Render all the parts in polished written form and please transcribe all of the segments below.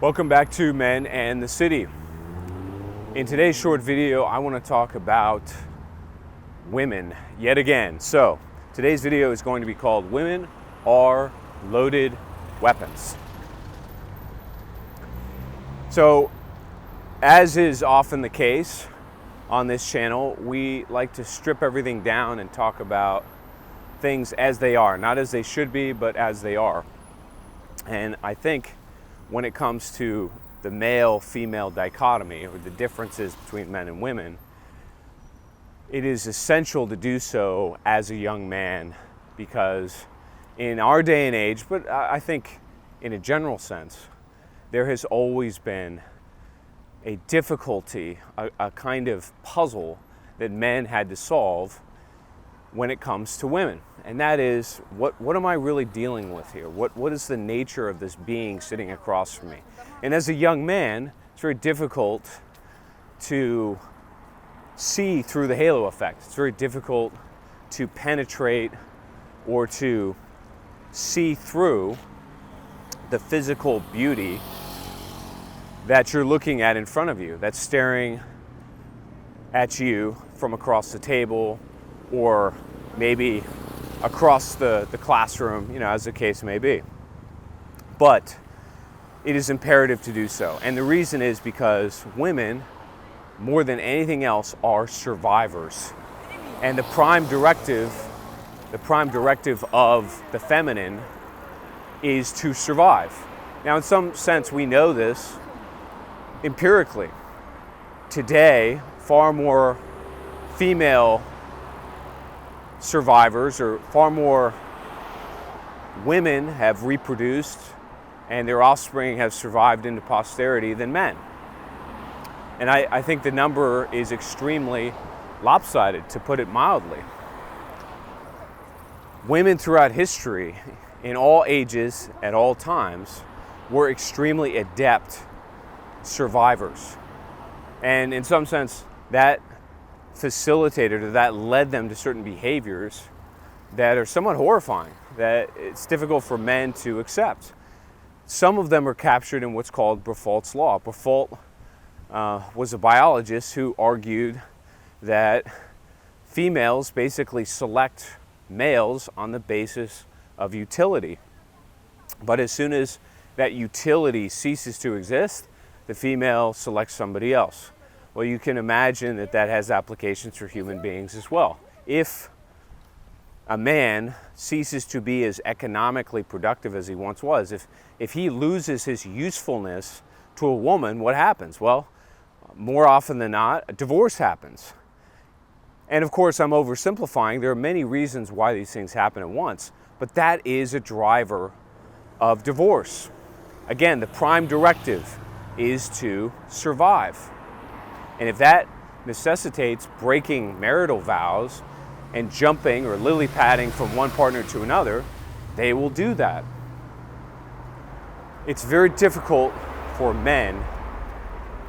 Welcome back to Men and the City. In today's short video, I want to talk about women yet again. So, today's video is going to be called Women Are Loaded Weapons. So, as is often the case on this channel, we like to strip everything down and talk about things as they are, not as they should be, but as they are. And I think when it comes to the male-female dichotomy, or the differences between men and women, it is essential to do so as a young man, because in our day and age, but I think in a general sense, there has always been a difficulty, a kind of puzzle that men had to solve when it comes to women. And that is, what am I really dealing with here? What is the nature of this being sitting across from me? And as a young man, it's very difficult to see through the halo effect. It's very difficult to penetrate or to see through the physical beauty that you're looking at in front of you, that's staring at you from across the table, or maybe across the classroom, as the case may be. But it is imperative to do so. And the reason is because women, more than anything else, are survivors. And the prime directive of the feminine is to survive. Now, in some sense, we know this empirically. Today, far more female survivors, or far more women have reproduced and their offspring have survived into posterity than men. And I think the number is extremely lopsided, to put it mildly. Women throughout history, in all ages, at all times, were extremely adept survivors. And in some sense, that facilitated, or that led them to certain behaviors that are somewhat horrifying, that it's difficult for men to accept. Some of them are captured in what's called Briffault's law. Briffault was a biologist who argued that females basically select males on the basis of utility. But as soon as that utility ceases to exist, the female selects somebody else. Well, you can imagine that that has applications for human beings as well. If a man ceases to be as economically productive as he once was, if he loses his usefulness to a woman, what happens? Well, more often than not, a divorce happens. And of course, I'm oversimplifying. There are many reasons why these things happen at once, but that is a driver of divorce. Again, the prime directive is to survive. And if that necessitates breaking marital vows and jumping or lily-padding from one partner to another, they will do that. It's very difficult for men,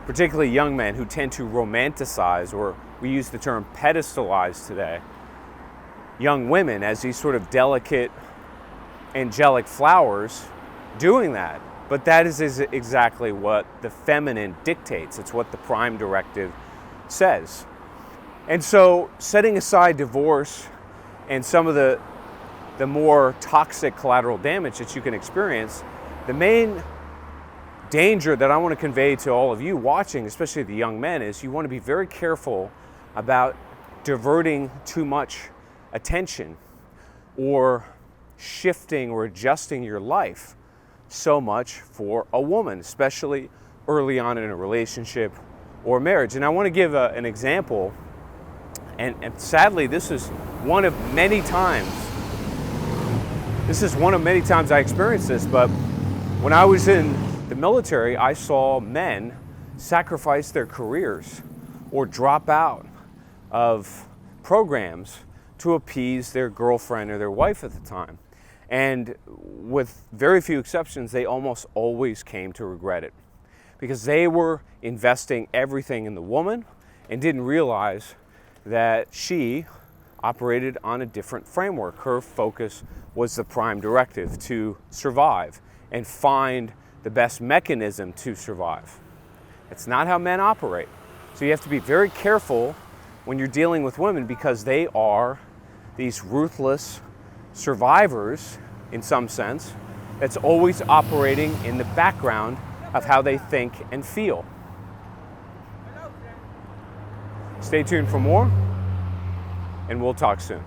particularly young men, who tend to romanticize, or we use the term pedestalize today, young women as these sort of delicate, angelic flowers, doing that. But that is exactly what the feminine dictates. It's what the prime directive says. And so, setting aside divorce and some of the more toxic collateral damage that you can experience, the main danger that I want to convey to all of you watching, especially the young men, is you want to be very careful about diverting too much attention or shifting or adjusting your life so much for a woman, especially early on in a relationship or marriage. And I want to give an example, and sadly, this is one of many times I experienced this, but when I was in the military, I saw men sacrifice their careers or drop out of programs to appease their girlfriend or their wife at the time. And with very few exceptions, they almost always came to regret it, because they were investing everything in the woman and didn't realize that she operated on a different framework. Her focus was the prime directive, to survive and find the best mechanism to survive. It's not how men operate. So you have to be very careful when you're dealing with women, because they are these ruthless survivors in some sense that's always operating in the background of how they think and feel. Stay tuned for more, and we'll talk soon.